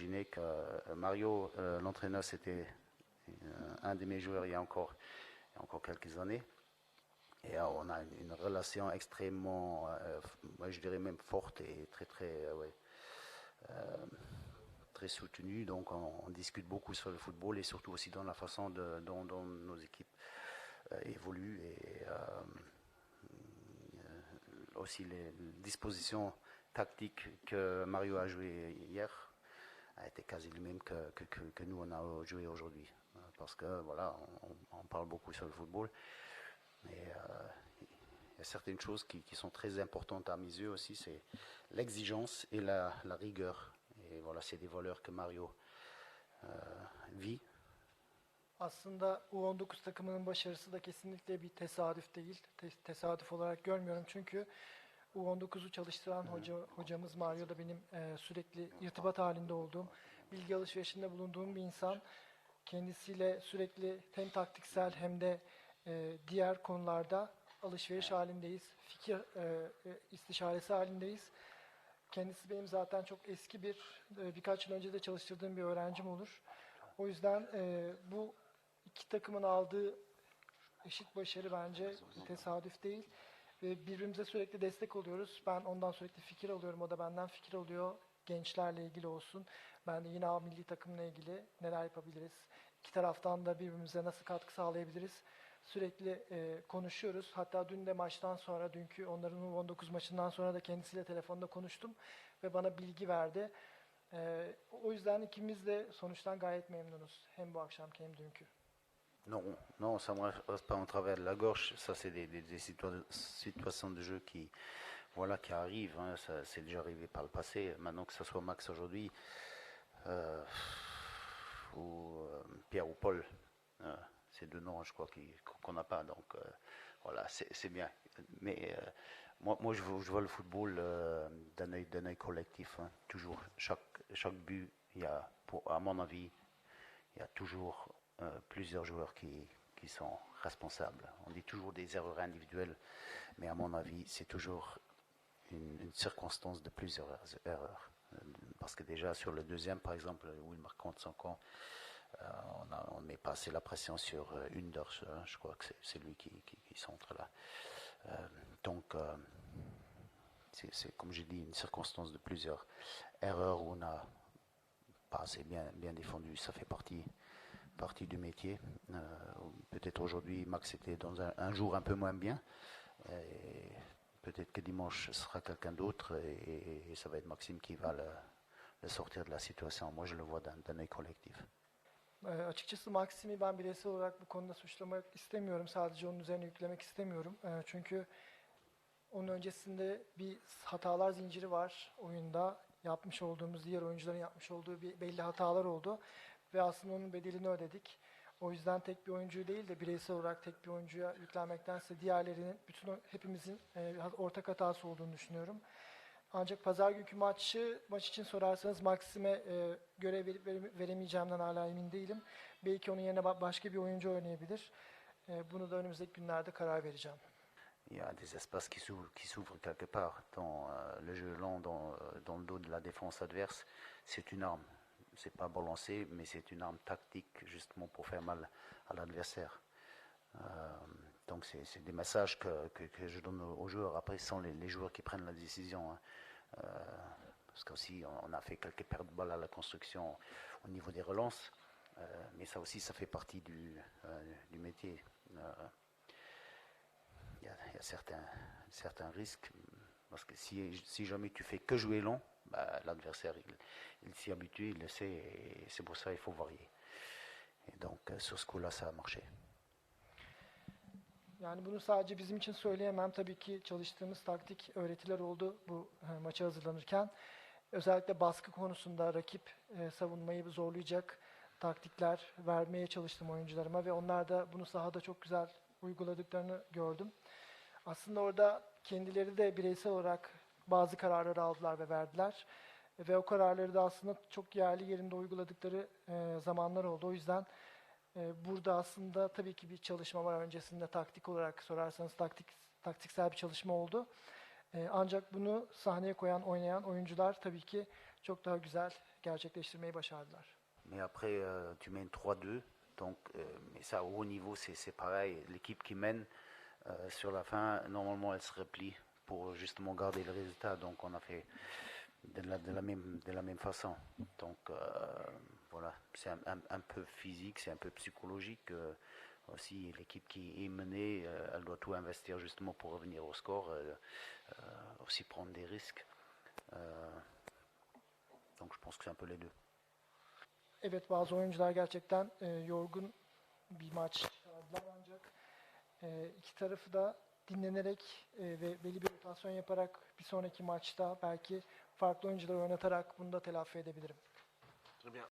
imaginer que Mario, l'entraîneur, c'était un de mes joueurs il y a encore quelques années. Et on a une relation extrêmement, moi je dirais même forte et très très, ouais, très soutenue. Donc on discute beaucoup sur le football et surtout aussi dans la façon dont nos équipes évoluent et aussi les dispositions tactiques que Mario a joué hier a été quasi le même que nous on a joué aujourd'hui. Parce que voilà, on parle beaucoup sur le football, mais il y a certaines choses qui sont très importantes à mes yeux aussi, c'est l'exigence et la rigueur. Et voilà, c'est des valeurs que Mario vit. Aslında U19 takımının başarısı da kesinlikle bir tesadüf değil. Tesadüf olarak görmüyorum çünkü U19'u çalıştıran hocamız Mario da benim sürekli irtibat halinde olduğum, bilgi alışverişinde bulunduğum bir insan. Kendisiyle sürekli hem taktiksel hem de diğer konularda alışveriş halindeyiz. Fikir istişaresi halindeyiz. Kendisi benim zaten çok eski birkaç yıl önce de çalıştırdığım bir öğrencim olur. O yüzden bu iki takımın aldığı eşit başarı bence tesadüf değil. Ve birbirimize sürekli destek oluyoruz. Ben ondan sürekli fikir alıyorum, o da benden fikir alıyor. Gençlerle ilgili olsun. Ben de yine milli takımla ilgili neler yapabiliriz? İki taraftan da birbirimize nasıl katkı sağlayabiliriz? Sürekli konuşuyoruz. Hatta dün de maçtan sonra, dünkü onların U19 maçından sonra da kendisiyle telefonda konuştum. Ve bana bilgi verdi. O yüzden ikimiz de sonuçtan gayet memnunuz. Hem bu akşamki hem dünkü. Non, non, ça me reste pas en travers de la gorge. Ça, c'est des situations de jeu voilà, qui arrivent. Hein. Ça, c'est déjà arrivé par le passé. Maintenant que ce soit Max aujourd'hui ou Pierre ou Paul, c'est deux noms, je crois, qu'on n'a pas. Donc voilà, c'est bien. Mais moi je vois le football d'un œil collectif. Hein. Toujours, chaque but, à mon avis, il y a toujours plusieurs joueurs qui sont responsables. On dit toujours des erreurs individuelles, mais à mon avis, c'est toujours une circonstance de plusieurs erreurs. Parce que déjà sur le deuxième, par exemple, où il marque contre son camp, on met pas assez la pression sur Unders, je crois que c'est lui qui centre là. Donc, c'est comme j'ai dit, une circonstance de plusieurs erreurs où on n'a pas assez bien défendu. Ça fait partie du métier. Peut-être aujourd'hui, Max était dans un jour un peu moins bien. Et peut-être que dimanche, ce sera quelqu'un d'autre et ça va être Maxime qui va le sortir de la situation. Moi, je le vois d'un œil collectif. Açıkçası Maxim'i ben bireysel olarak bu konuda suçlamak istemiyorum. Sadece onun üzerine yüklemek istemiyorum. Çünkü onun öncesinde bir hatalar zinciri var oyunda. Yapmış olduğumuz, diğer oyuncuların yapmış olduğu belli hatalar oldu. Ve aslında onun bedelini ödedik. O yüzden tek bir oyuncuyu değil de bireysel olarak tek bir oyuncuya yüklenmektense diğerlerinin, hepimizin ortak hatası olduğunu düşünüyorum. Ancak pazar günkü maç için sorarsanız Maxim'e görev verip veremeyeceğimden hala emin değilim. Belki onun yerine başka bir oyuncu oynayabilir. Bunu da önümüzdeki günlerde karar vereceğim. Il y a des espaces qui s'ouvrent quelque part dans le jeu long, dans le dos de la défense adverse. C'est une arme. C'est pas balancé, mais c'est une arme tactique justement pour faire mal à l'adversaire. Donc c'est des messages que je donne aux joueurs. Après, ce sont les joueurs qui prennent la décision. Hein. Parce qu'aussi, on a fait quelques pertes de balles à la construction au niveau des relances. Mais ça aussi, ça fait partie du métier. Il y a certains risques. Parce que si jamais tu fais que jouer long, bah, l'adversaire, il s'y habitue, il le sait, et c'est pour ça qu'il faut varier. Et donc, sur ce coup-là, ça a marché. Yani bunu sadece bizim için söyleyemem. Tabii ki çalıştığımız taktik öğretiler oldu bu maça hazırlanırken. Özellikle baskı konusunda rakip savunmayı zorlayacak taktikler vermeye çalıştım oyuncularıma ve onlar da bunu sahada çok güzel uyguladıklarını gördüm. Aslında orada kendileri de bireysel olarak bazı kararları aldılar ve verdiler. Ve o kararları da aslında çok yerinde uyguladıkları zamanlar oldu. O yüzden burada aslında tabii ki bir çalışma var öncesinde taktik olarak sorarsanız taktiksel bir çalışma oldu. Ancak bunu sahneye oynayan oyuncular tabii ki çok daha güzel gerçekleştirmeyi başardılar. Mais après, tu mènes 3-2. Donc, mais ça, au haut niveau, c'est pareil. L'équipe qui mène, sur la fin, normalement, elle se replie pour justement garder le résultat. Donc, on a fait de la même façon. Donc, voilà, c'est un peu physique, c'est un peu psychologique. Aussi, l'équipe qui est menée, elle doit tout investir justement pour revenir au score, aussi prendre des risques. Donc, je pense que c'est un peu les deux. Evet, bazı oyuncular gerçekten yorgun bir maç çıkardılar ancak iki tarafı da dinlenerek ve belli bir rotasyon yaparak bir sonraki maçta belki farklı oyuncuları oynatarak bunu da telafi edebilirim. Très bien.